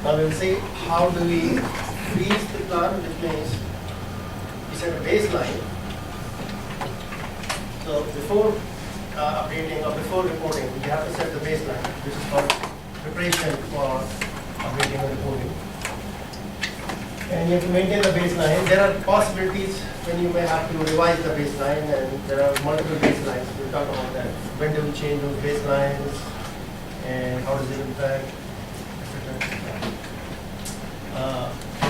Now we'll see how do we freeze the plan, which means we set a baseline. So before updating or before reporting, we have to set the baseline, which is called preparation for updating or reporting. And you have to maintain the baseline. There are possibilities when you may have to revise the baseline, and there are multiple baselines. We'll talk about that. When do we change those baselines, and how does it impact, etc.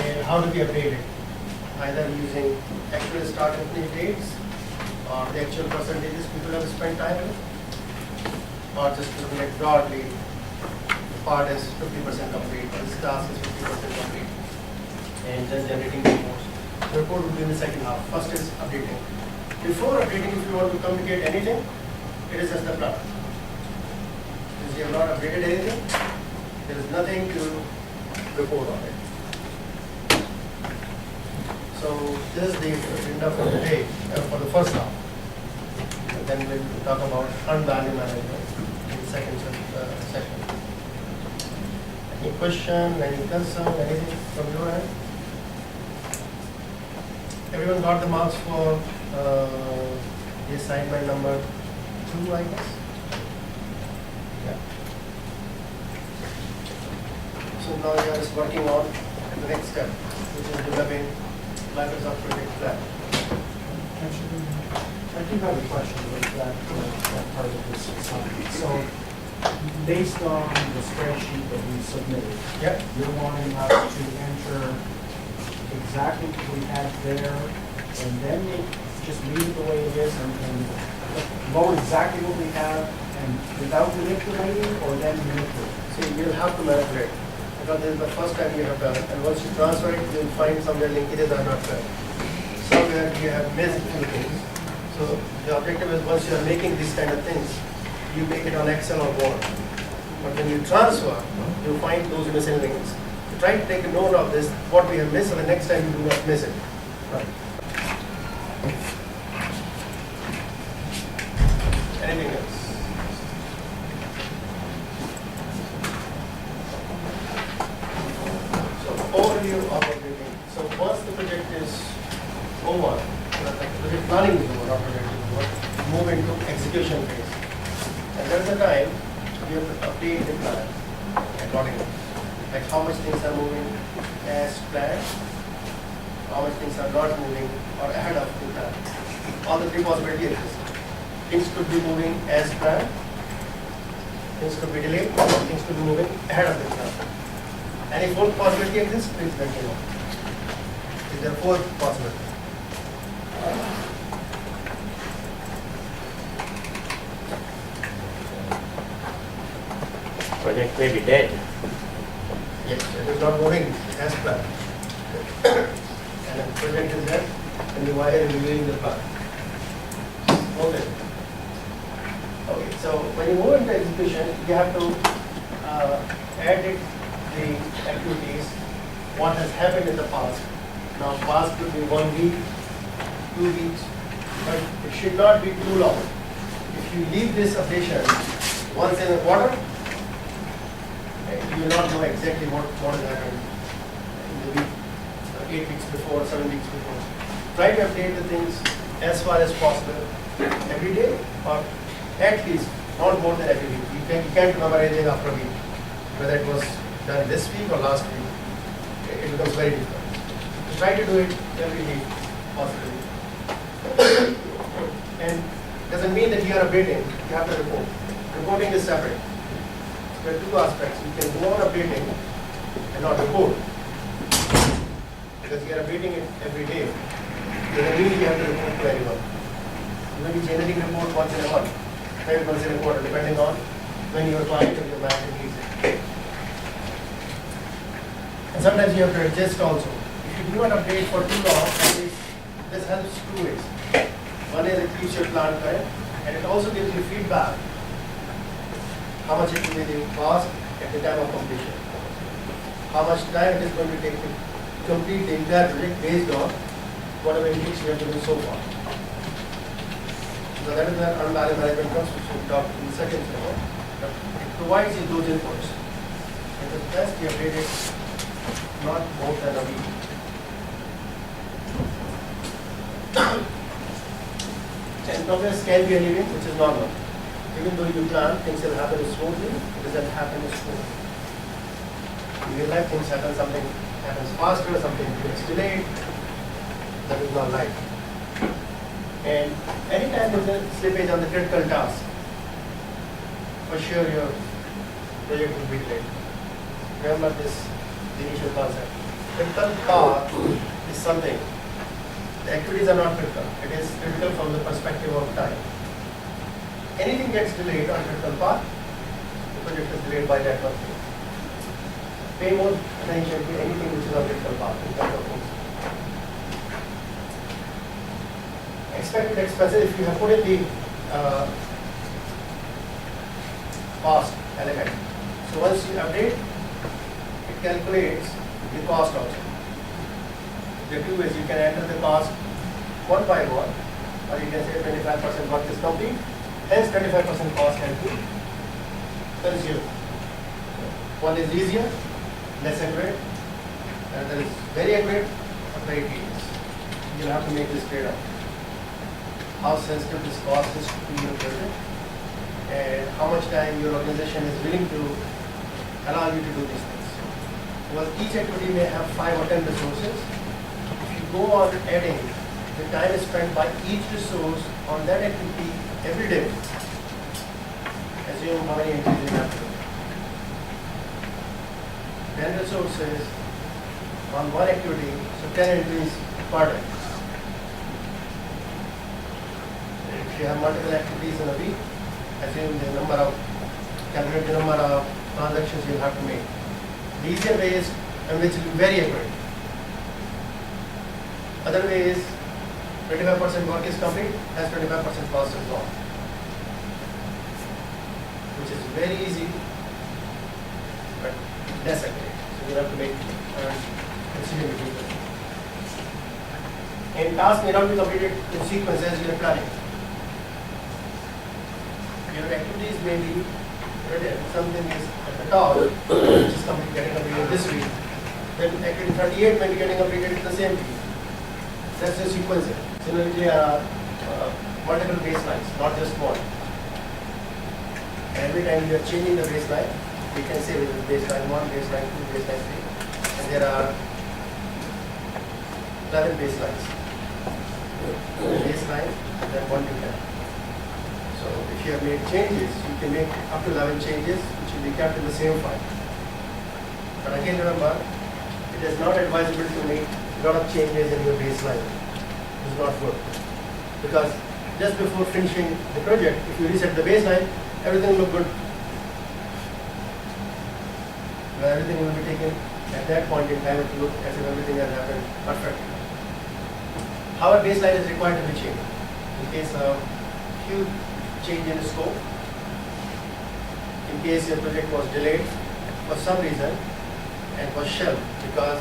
And how do we update it? Either using actual start and finish dates, or the actual percentages people have spent time with, or just looking at broadly, the part is 50% complete, or this task is 50% complete, and then generating reports. The report will be in the second half. First is updating. Before updating, if you want to communicate anything, it is just the plan. Since you have not updated anything, there is nothing to report on it. So this is the agenda for the day, for the first half. And then we'll talk about earned value management in the second session. Any question, any concern, anything from your end? Everyone got the marks for the assignment number 2, I guess? Yeah. So now you are just working on the next step, which is developing Microsoft Project Plan. I do have a question about that part of this assignment. So, based on the spreadsheet that we submitted, Yeah. you're wanting us to enter exactly what we had there, and then just leave it the way it is, and load exactly what we have, and without manipulating, or then manipulate? See, you'll have to manipulate, because this is the first time you have done, and once you transfer it, you'll find somewhere linkages are not there. Somewhere you have missed a few things. So the objective is, once you are making these kind of things, you make it on Excel or Word. But when you transfer, you find those missing links. So try to take a note of this, what we have missed, so the next time you do not miss it. Right. Anything else? So overview of what we did. So once the project is over, like the project planning is over, not project is over, move into execution phase. And there's a time you have to update the plan accordingly. Like how much things are moving as planned, how much things are not moving or ahead of the plan. All the three possibilities exist. Things could be moving as planned, things could be delayed, or things could be moving ahead of the plan. Any fourth possibility exists, please let me know. Is there a fourth possibility? Project may be dead. Yes, it is not moving as planned. And the project is there, and you are reviewing the plan. Okay. Okay, so when you move into execution, you have to edit the activities, what has happened in the past. Now, past could be 1 week, 2 weeks, but it should not be too long. If you leave this updation once in a quarter, you will not know exactly what has happened in the week, 8 weeks before, 7 weeks before. Try to update the things as far as possible every day, or at least not more than every week. You can't remember anything after a week, whether it was done this week or last week. It becomes very difficult. So try to do it every week, possibly. And doesn't mean that you are updating, you have to report. Reporting is separate. There are two aspects. You can go on updating and not report, because you are updating it every day. Doesn't mean you have to report to anyone. You may be generating report once in a month, maybe once in a quarter, depending on when your client or your manager needs it. And sometimes you have to adjust also. If you do not update for too long, this helps two ways. One is it keeps your plan current, and it also gives you feedback how much it will be cost at the time of completion, how much time it is going to take to complete the entire project based on whatever inputs we have to do so far. So that is where earned value management comes, which we'll talk in the second level. It provides you those inputs. And the best you update it not more than a week. And progress can be uneven, which is normal. Even though you plan, things will happen smoothly, it doesn't happen smoothly. In real life, things happen, something happens faster, something gets delayed. That is not life. And anytime there's a slippage on the critical task, for sure your project will be delayed. Remember this initial concept. Critical path is something. The activities are not critical. It is critical from the perspective of time. Anything gets delayed on critical path, the project is delayed by that one thing. Pay more attention to anything which is on critical path in terms of things. Expected expenses, if you have put in the cost element. So once you update, it calculates the cost also. The two ways, you can enter the cost one by one, or you can say 25% work is complete, hence 25% cost can be consumed. One is easier, less accurate, and there is very accurate, but very tedious. You'll have to make this trade-off. How sensitive this cost is to your project, and how much time your organization is willing to allow you to do these things. Well, each activity may have 5 or 10 resources. If you go on adding the time spent by each resource on that activity every day, assume how many entries you have to do. 10 resources on one activity, so 10 entries per day. If you have multiple activities in a week, assume the number of, calculate the number of transactions you have to make. The easier way is, and which will be very accurate. Other way is 25% work is complete, as 25% cost is gone. Which is very easy, but less accurate. So you have to make decision between them. And tasks may not be completed in sequence as you are planning. Your activities may be written, something is at the top, which is getting completed this week. Then activity 38 may be getting completed in the same week. That's the sequence. Similarly, there are multiple baselines, not just one. Every time you are changing the baseline, we can say whether it's baseline 1, baseline 2, baseline 3. And there are 11 baselines. Baseline, and then 1 to 10. So if you have made changes, you can make up to 11 changes, which will be kept in the same file. But again, remember, it is not advisable to make a lot of changes in your baseline. It is not good. Because just before finishing the project, if you reset the baseline, everything will look good. Well, everything will be taken at that point in time, it will look as if everything has happened perfectly. However, baseline is required to be changed. In case of huge change in scope, in case your project was delayed for some reason and was shelved because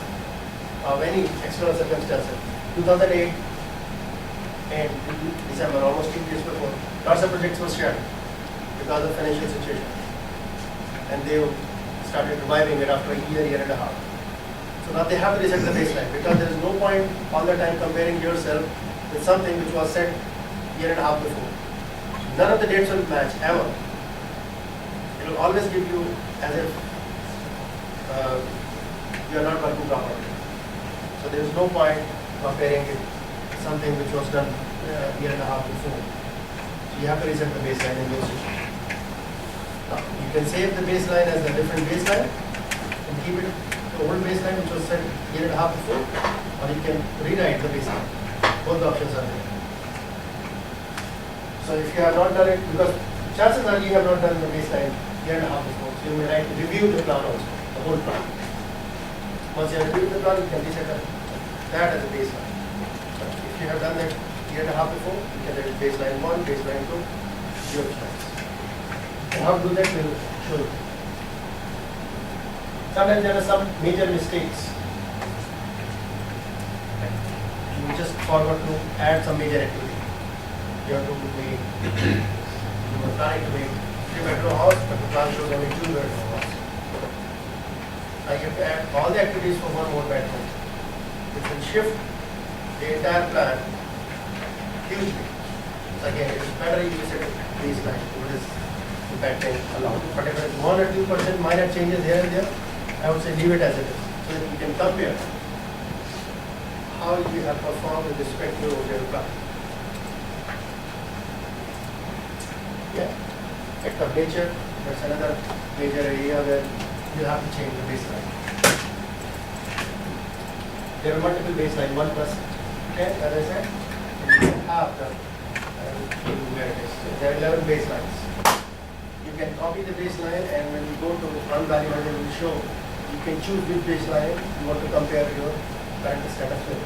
of any external circumstances. 2008 and December, almost 2 years before, lots of projects were shelved because of financial situation. And they started reviving it after a year and a half. So now they have to reset the baseline because there is no point all the time comparing yourself with something which was set year and a half before. None of the dates will match ever. It will always give you as if you are not working properly. So there is no point comparing it with something which was done year and a half before. So you have to reset the baseline in those situations. Now, you can save the baseline as a different baseline and keep it the old baseline which was set year and a half before, or you can rewrite the baseline. Both the options are there. So if you have not done it, because chances are you have not done the baseline year and a half before, so you may like to review the plan also, the whole plan. Once you have reviewed the plan, you can reset that as a baseline. But if you have done that year and a half before, you can write baseline 1, baseline 2, your choice. And how to do that, we will show you. Sometimes there are some major mistakes. You just forgot to add some major activity. You have to make, you were planning to make 3-bedroom house, but the plan shows only 2-bedroom house. I have to add all the activities for one more bedroom. It will shift the entire plan hugely. So again, it is better if you set a baseline, what is impacting a lot. But if it's 1 or 2% minor changes here and there, I would say leave it as it is, so that you can compare how you have performed with respect to your plan. Yeah, act of nature, that's another major area where you have to change the baseline. There are multiple baseline, 1 plus 10, as I said, and you can have the, I will show you where it is. So there are 11 baselines. You can copy the baseline, and when you go to run value manager, it will show, you can choose which baseline you want to compare your current status with.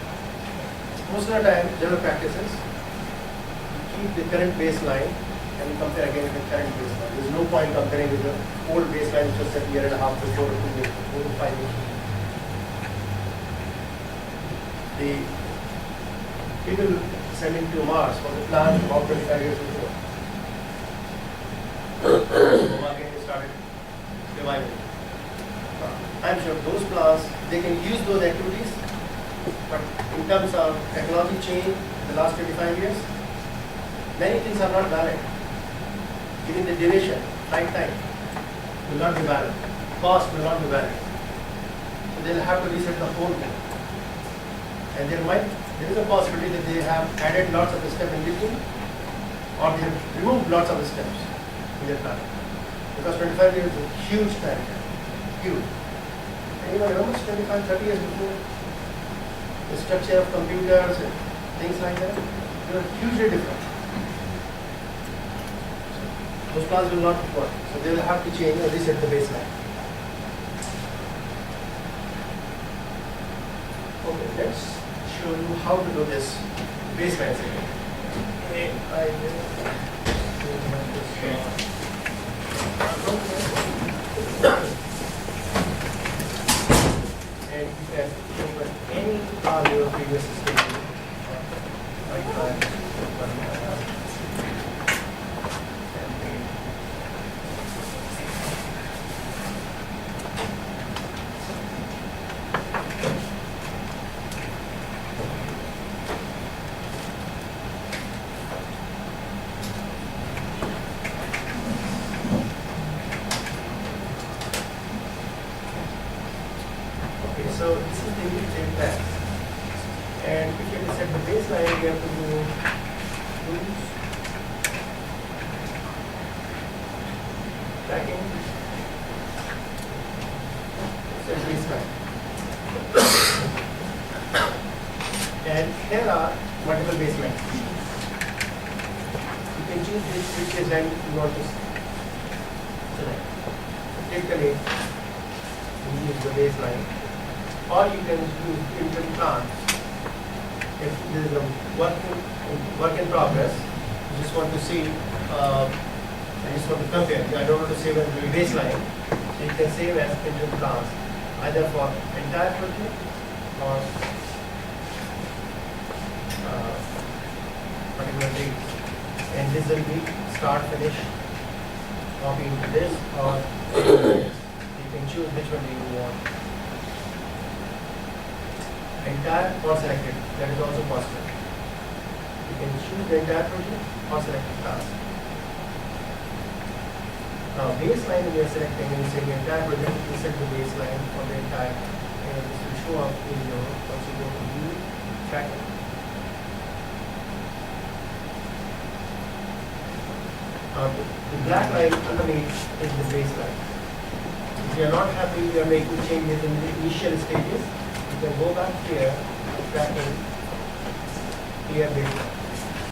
Most of the time, general practices, you keep the current baseline and you compare again with the current baseline. There's no point comparing with the old baseline which was set a year and a half before, 2 years, 4 to 5 years. The people sending to Mars for the plan about 25 years before. Again, they started reviving. I'm sure those plans, they can use those activities, but in terms of technology change in the last 25 years, many things are not valid. Even the duration, lifetime, will not be valid. Cost will not be valid. So they'll have to reset the whole thing. And there is a possibility that they have added lots of steps in between, or they have removed lots of steps in their plan. Because 25 years is a huge time, huge. And you know, almost 25, 30 years before, the structure of computers and things like that, they are hugely different. Those plans will not work, so they will have to change or reset the baseline. Okay, let's show you how to do this baseline setting. Okay, I will and you can open any value of previous statement. So this is the immediate impact. And if you have to set the baseline, you have to do tools, tracking, set baseline. And here are multiple baselines. You can choose which baseline you want to select. Typically, you use the baseline. Or you can use interim plans. If there is a work in progress, you just want to see, I just want to compare. I don't want to save as a baseline. So you can save as interim plans, either for entire project or particular dates. And this will be start, finish, copy into this, or you can choose which one you want. Entire or selected, that is also possible. You can choose the entire project or selected task. Now baseline we are selecting, when you say the entire project, you set the baseline for the entire, and this will show up in your, once you go to view, tracking. The black line underneath is the baseline. If you are not happy, you are making changes in the initial stages, you can go back here, tracking, clear baseline.